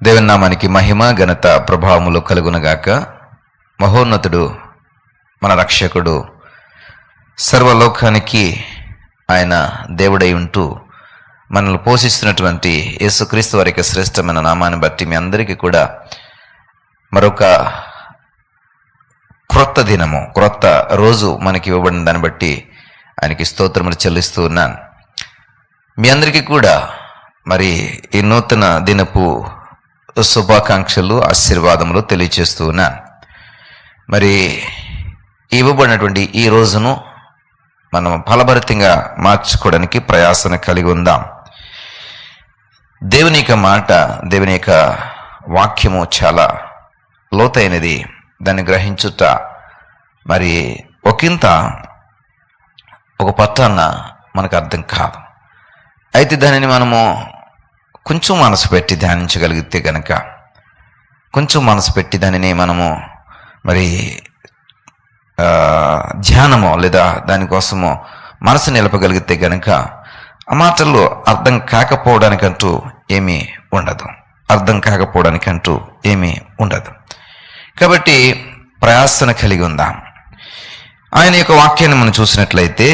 దేవుని నామానికి మహిమ ఘనత ప్రభావములు కలుగునగాక. మహోన్నతుడు మన రక్షకుడు సర్వలోకానికి ఆయన దేవుడై ఉంటూ మనల్ని పోషిస్తున్నటువంటి యేసుక్రీస్తు వారి శ్రేష్టమైన నామాన్ని బట్టి మీ అందరికీ కూడా మరొక క్రొత్త దినము, క్రొత్త రోజు మనకి ఇవ్వబడిన దాన్ని బట్టి ఆయనకి స్తోత్రములు చెల్లిస్తూ ఉన్నాను. మీ అందరికీ కూడా మరి ఈ నూతన దినపు శుభాకాంక్షలు, ఆశీర్వాదములు తెలియచేస్తూ ఉన్నాను. మరి ఇవ్వబడినటువంటి ఈ రోజును మనం ఫలభరితంగా మార్చుకోవడానికి ప్రయాసన కలిగి ఉందాం. దేవుని యొక్క మాట, దేవుని యొక్క వాక్యము చాలా లోతైనది. దాన్ని గ్రహించుట మరి ఒక పట్టాన మనకు అర్థం కాదు. అయితే దానిని మనము కొంచెం మనసు పెట్టి ధ్యానించగలిగితే కనుక, కొంచెం మనసు పెట్టి దానిని మనము మరి ధ్యానమో లేదా దానికోసమో మనసు నిలపగలిగితే కనుక ఆ మాటల్లో అర్థం కాకపోవడానికంటూ ఏమీ ఉండదు. కాబట్టి ప్రయాసన కలిగి ఉందాం. ఆయన యొక్క వాక్యాన్ని మనం చూసినట్లయితే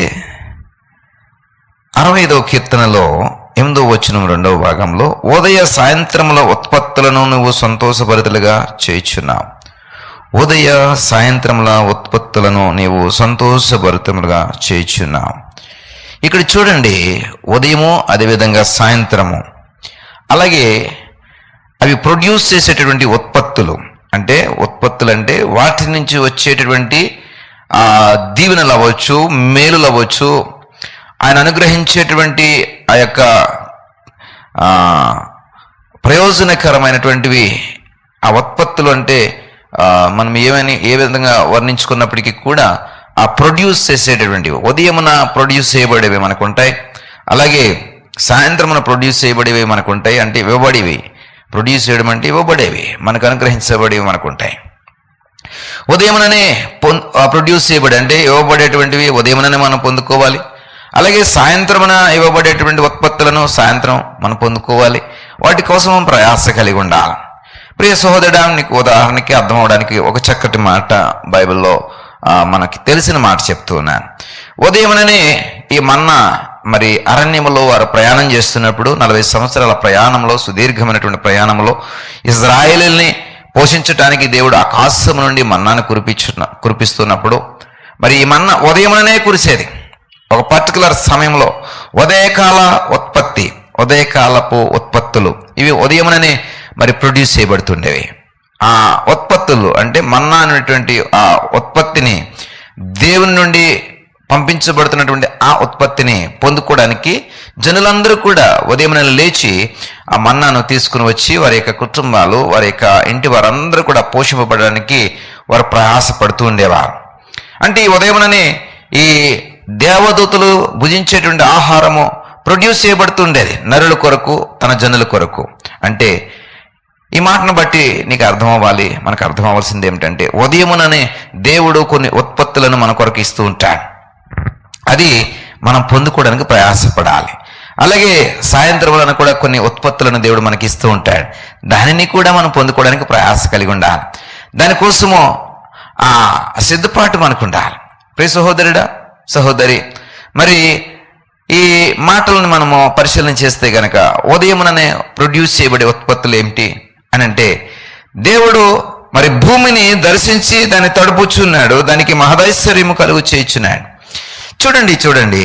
65వ కీర్తనలో 8వ వచనం 2వ భాగంలో, ఉదయ సాయంత్రముల ఉత్పత్తులను నువ్వు సంతోషభరితులుగా చేయుచున్నావు. ఉదయ సాయంత్రముల ఉత్పత్తులను నీవు సంతోషభరితములుగా చేయుచున్నావు. ఇక్కడ చూడండి, ఉదయము అదేవిధంగా సాయంత్రము, అలాగే అవి ప్రొడ్యూస్ చేసేటటువంటి ఉత్పత్తులు అంటే వాటి నుంచి వచ్చేటటువంటి దీవెనలు అవ్వచ్చు, మేలులు అవ్వచ్చు, ఆయన అనుగ్రహించేటువంటి ఆ యొక్క ప్రయోజనకరమైనటువంటివి ఆ ఉత్పత్తులు. అంటే మనం ఏ విధంగా వర్ణించుకున్నప్పటికీ కూడా ఆ ప్రొడ్యూస్ చేసేటటువంటివి ఉదయమున ప్రొడ్యూస్ చేయబడేవి మనకు ఉంటాయి, అలాగే సాయంత్రమున ప్రొడ్యూస్ చేయబడేవి మనకు ఉంటాయి. అంటే ఇవ్వబడేవి, ప్రొడ్యూస్ చేయడం అంటే ఇవ్వబడేవి, మనకు అనుగ్రహించబడేవి మనకు ఉంటాయి. ఉదయముననే ప్రొడ్యూస్ చేయబడి అంటే ఇవ్వబడేటువంటివి ఉదయముననే మనం పొందుకోవాలి. అలాగే సాయంత్రమున ఇవ్వబడేటువంటి ఉత్పత్తులను సాయంత్రం మనం పొందుకోవాలి. వాటి కోసం ప్రయాస కలిగి ఉండాలి. ప్రియ సహోదరుడా, నీకు ఉదాహరణకి అర్థం అవడానికి ఒక చక్కటి మాట బైబిల్లో మనకి తెలిసిన మాట చెప్తూ ఉన్నాను. ఉదయముననే ఈ మన్నా మరి అరణ్యములో వారు ప్రయాణం చేస్తున్నప్పుడు 40 సంవత్సరాల ప్రయాణంలో, సుదీర్ఘమైనటువంటి ప్రయాణంలో ఇశ్రాయేలుల్ని పోషించడానికి దేవుడు ఆకాశం నుండి మన్నాను కురిపిస్తున్నప్పుడు మరి ఈ మన్నా ఉదయముననే కురిసేది. ఒక పర్టికులర్ సమయంలో ఉదయకాలపు ఉత్పత్తులు ఇవి ఉదయముననే మరి ప్రొడ్యూస్ చేయబడుతుండేవి. ఆ ఉత్పత్తులు అంటే మన్నా అనేటువంటి ఆ ఉత్పత్తిని, దేవుని నుండి పంపించబడుతున్నటువంటి ఆ ఉత్పత్తిని పొందుకోవడానికి జనులందరూ కూడా ఉదయమున లేచి ఆ మన్నాను తీసుకుని వచ్చి వారి యొక్క కుటుంబాలు, వారి యొక్క ఇంటి వారందరూ కూడా పోషింపబడడానికి వారు ప్రయాసపడుతూ ఉండేవారు. అంటే ఈ ఉదయముననే ఈ దేవదూతలు భుజించేటువంటి ఆహారము ప్రొడ్యూస్ చేయబడుతుండేది నరుల కొరకు, తన జనుల కొరకు. అంటే ఈ మాటను బట్టి నీకు మనకు అర్థం అవ్వాల్సింది ఏమిటంటే, ఉదయముననే దేవుడు కొన్ని ఉత్పత్తులను మన కొరకు ఇస్తూ ఉంటాడు. అది మనం పొందుకోవడానికి ప్రయాసపడాలి. అలాగే సాయంత్రంలో కూడా కొన్ని ఉత్పత్తులను దేవుడు మనకి ఇస్తూ ఉంటాడు. దానిని కూడా మనం పొందుకోవడానికి ప్రయాస కలిగి ఉండాలి. దానికోసము ఆ సిద్ధపాటు మనకు ఉండాలి. ప్రియ సహోదరుడా, సహోదరి, మరి ఈ మాటలను మనము పరిశీలన చేస్తే గనక ఉదయముననే ప్రొడ్యూస్ చేయబడే ఉత్పత్తులు ఏమిటి అని అంటే, దేవుడు మరి భూమిని దర్శించి దాన్ని తడుపుచున్నాడు, దానికి మహదైశ్వర్యము కలుగు చేయుచున్నాడు. చూడండి,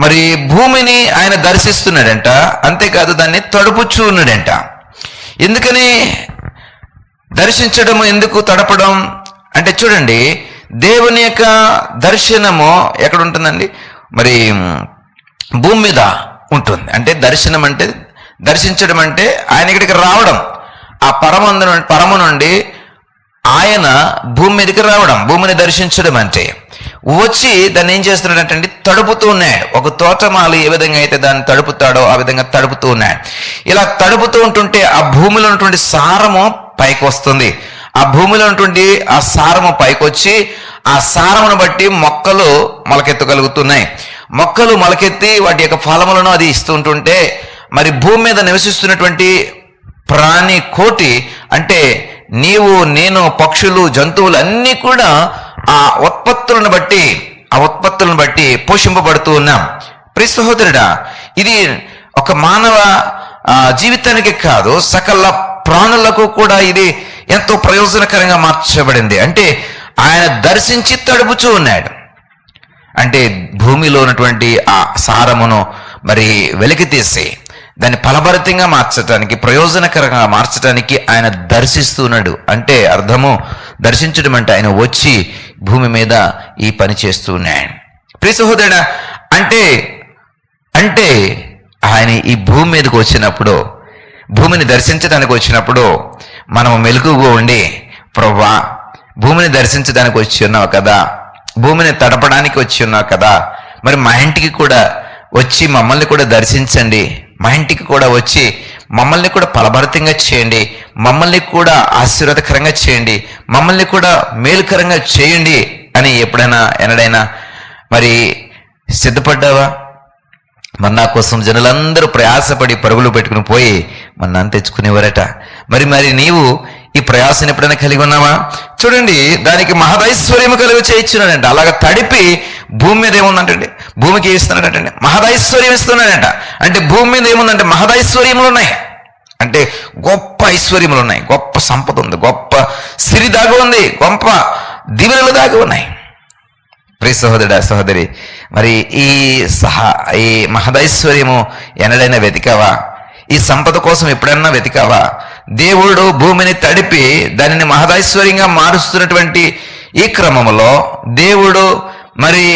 మరి భూమిని ఆయన దర్శిస్తున్నాడంట, అంతేకాదు దాన్ని తడుపుచూ ఉన్నాడంట. ఎందుకని దర్శించడము, ఎందుకు తడపడం అంటే, చూడండి, దేవుని యొక్క దర్శనము ఎక్కడ ఉంటుందండి? మరి భూమి మీద ఉంటుంది. అంటే దర్శించడం అంటే ఆయన ఇక్కడికి రావడం, ఆ పరము నుండి ఆయన భూమి మీదకి రావడం, భూమిని దర్శించడం అంటే వచ్చి దాన్ని ఏం చేస్తున్నాడంటే తడుపుతూ ఉన్నాడు. ఒక తోటమాలి ఏ విధంగా అయితే దాన్ని తడుపుతాడో ఆ విధంగా తడుపుతూ ఉన్నాడు. ఇలా తడుపుతూ ఉంటుంటే ఆ భూమిలో ఉన్నటువంటి సారము పైకి వస్తుంది. ఆ భూమిలో ఉన్నటువంటి ఆ సారము పైకి వచ్చి ఆ సారమును బట్టి మొక్కలు మొలకెత్తగలుగుతున్నాయి. మొక్కలు మొలకెత్తి వాటి యొక్క ఫలములను అది ఇస్తుంటుంటే మరి భూమి మీద నివసిస్తున్నటువంటి ప్రాణి కోటి అంటే నీవు, నేను, పక్షులు, జంతువులు అన్నీ కూడా ఆ ఉత్పత్తులను బట్టి పోషింపబడుతూ ఉన్నాం. ప్రియ సహోదరుడా, ఇది ఒక మానవ జీవితానికి కాదు, సకల ప్రాణులకు కూడా ఇది ఎంతో ప్రయోజనకరంగా మార్చబడింది. అంటే ఆయన దర్శించి తడుపుచూ ఉన్నాడు. అంటే భూమిలో ఉన్నటువంటి ఆ సారమును మరి వెలికి తీసి దాన్ని ఫలభరితంగా మార్చడానికి, ప్రయోజనకరంగా మార్చడానికి ఆయన దర్శిస్తున్నాడు. అంటే అర్థము దర్శించడం అంటే ఆయన వచ్చి భూమి మీద ఈ పని చేస్తూ ఉన్నాడు. ప్రియ సహోదరుడా, అంటే ఆయన ఈ భూమి మీదకి వచ్చినప్పుడు, భూమిని దర్శించడానికి వచ్చినప్పుడు మనము మెలకుగా ఉండి, ప్రభువా భూమిని దర్శించడానికి వచ్చి ఉన్నావు కదా, భూమిని తడపడానికి వచ్చి ఉన్నావు కదా, మరి మా ఇంటికి కూడా వచ్చి మమ్మల్ని కూడా దర్శించండి, మా ఇంటికి కూడా వచ్చి మమ్మల్ని కూడా ఫలభరితంగా చేయండి, మమ్మల్ని కూడా ఆశీర్వాదకరంగా చేయండి, మమ్మల్ని కూడా మేలుకరంగా చేయండి అని ఎన్నడైనా మరి సిద్ధపడ్డావా? మన్నా కోసం జనులందరూ ప్రయాసపడి పరుగులు పెట్టుకుని పోయి మన్నాను తెచ్చుకునేవారట. మరి నీవు ఈ ప్రయాసం ఎప్పుడైనా కలిగి ఉన్నావా? చూడండి, దానికి మహదైశ్వర్యము కలుగు చేయించున్నాడంట. అలాగ తడిపి భూమి మీద ఏముందంటే, భూమికి ఇస్తున్నాడంటే మహదైశ్వర్యం ఇస్తున్నాడంట. అంటే భూమి మీద ఏముందంటే మహదైశ్వర్యములు ఉన్నాయి, అంటే గొప్ప ఐశ్వర్యములు ఉన్నాయి, గొప్ప సంపద ఉంది, గొప్ప సిరి దాగి ఉంది, గొప్ప దివెనలు దాగి ఉన్నాయి. ప్రియ సహోదరుడా, సహోదరి, మరి ఈ మహదైశ్వర్యము ఎన్నడైనా వెతికావా? ఈ సంపద కోసం ఎప్పుడైనా వెతికావా? దేవుడు భూమిని తడిపి దానిని మహదైశ్వర్యంగా మారుస్తున్నటువంటి ఈ క్రమంలో దేవుడు మరి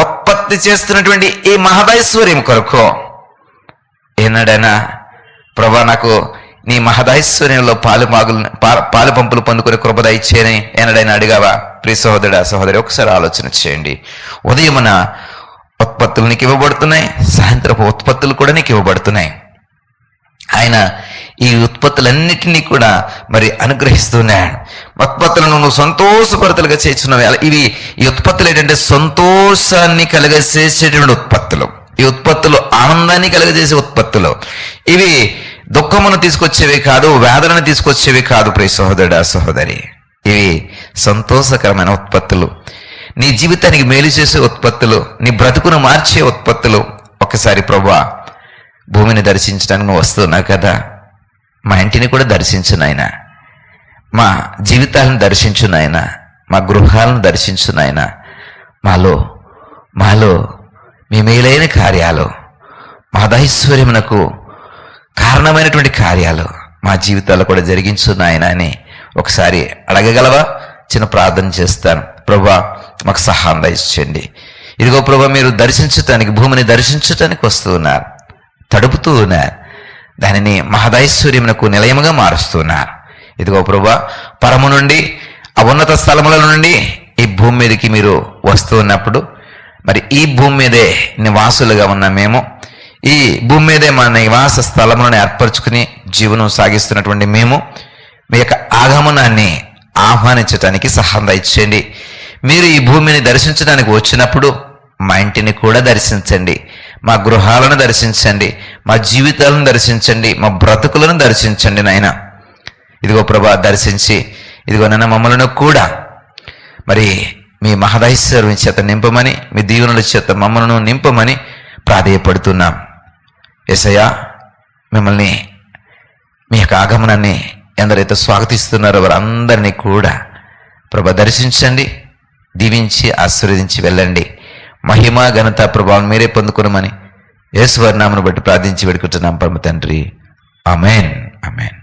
ఉత్పత్తి చేస్తున్నటువంటి ఈ మహదైశ్వర్యం కొరకు ఎన్నడైనా ప్రభా నాకు నీ మహదైశ్వర్యంలో పాలు పంపులు పొందుకునే కృప దయచేయని ఎన్నడైనా అడిగావా? ప్రియ సహోదరుడా, సహోదరి, ఒకసారి ఆలోచన చేయండి. ఉదయమున ఉత్పత్తులు నీకు ఇవ్వబడుతున్నాయి, సాయంత్రపు ఉత్పత్తులు కూడా నీకు ఇవ్వబడుతున్నాయి. ఆయన ఈ ఉత్పత్తులన్నిటినీ కూడా మరి అనుగ్రహిస్తున్నాడు. ఉత్పత్తులను నువ్వు సంతోషపరతలుగా చేస్తున్నావు. ఈ ఉత్పత్తులు ఏంటంటే సంతోషాన్ని కలగజేసేటువంటి ఉత్పత్తులు. ఈ ఉత్పత్తులు ఆనందాన్ని కలగజేసే ఉత్పత్తులు. ఇవి దుఃఖమును తీసుకొచ్చేవి కాదు, వేదనను తీసుకొచ్చేవి కాదు. ప్రియ సహోదరుడా, సహోదరి, ఇవి సంతోషకరమైన ఉత్పత్తులు, నీ జీవితానికి మేలు చేసే ఉత్పత్తులు, నీ బ్రతుకును మార్చే ఉత్పత్తులు. ఒకసారి ప్రభువా భూమిని దర్శించడానికి నువ్వు వస్తున్నావు కదా, మా ఇంటిని కూడా దర్శించు నాయనా, మా జీవితాలను దర్శించు నాయనా, మా గృహాలను దర్శించు నాయనా, మాలో మీ మేలైన కార్యాలు, మహదైశ్వర్యమునకు కారణమైనటువంటి కార్యాలు మా జీవితాల్లో కూడా జరిగించు నాయనా అని ఒకసారి అడగగలవా? చిన్న ప్రార్థన చేస్తాను. ప్రభువా మాకు సహాయం దయచేయండి. ఇదిగో ప్రభువా, మీరు దర్శించటానికి, భూమిని దర్శించటానికి వస్తూ ఉన్నారు, తడుపుతూ ఉన్నారు, దానిని మహదైశ్వర్యమునకు నిలయముగా మారుస్తున్నారు. ఇదిగో ప్రభువా, పరము నుండి ఆ ఉన్నత స్థలముల నుండి ఈ భూమి మీదకి మీరు వస్తూ ఉన్నప్పుడు, మరి ఈ భూమి మీదే నివాసులుగా ఉన్న మేము, ఈ భూమి మీదే మన నివాస స్థలములను ఏర్పరచుకుని జీవనం సాగిస్తున్నటువంటి మేము మీ యొక్క ఆగమనాన్ని ఆహ్వానించటానికి సహాయం దయచేయండి. మీరు ఈ భూమిని దర్శించడానికి వచ్చినప్పుడు మా ఇంటిని కూడా దర్శించండి, మా గృహాలను దర్శించండి, మా జీవితాలను దర్శించండి, మా బ్రతుకులను దర్శించండి నాయన. ఇదిగో ప్రభా, దర్శించి ఇదిగో నన్ను మమ్మలను కూడా మరి మీ మహదైశ్వర్యం చేత నింపమని, మీ దీవెనల చేత మమ్మలను నింపమని ప్రాధేయపడుతున్నాం. యేసయ్యా, మిమ్మల్ని మీ యొక్క ఆగమనాన్ని ఎందరైతే స్వాగతిస్తున్నారో వారందరినీ కూడా ప్రభా దర్శించండి, దీవించి ఆశీర్వదించి వెళ్ళండి. మహిమ ఘనత ప్రభావం మీరే పొందుకునమని యేసు వారి నామమును బట్టి ప్రార్థించి వేడుకుంటున్నాం పరమ తండ్రి. ఆమేన్, ఆమేన్.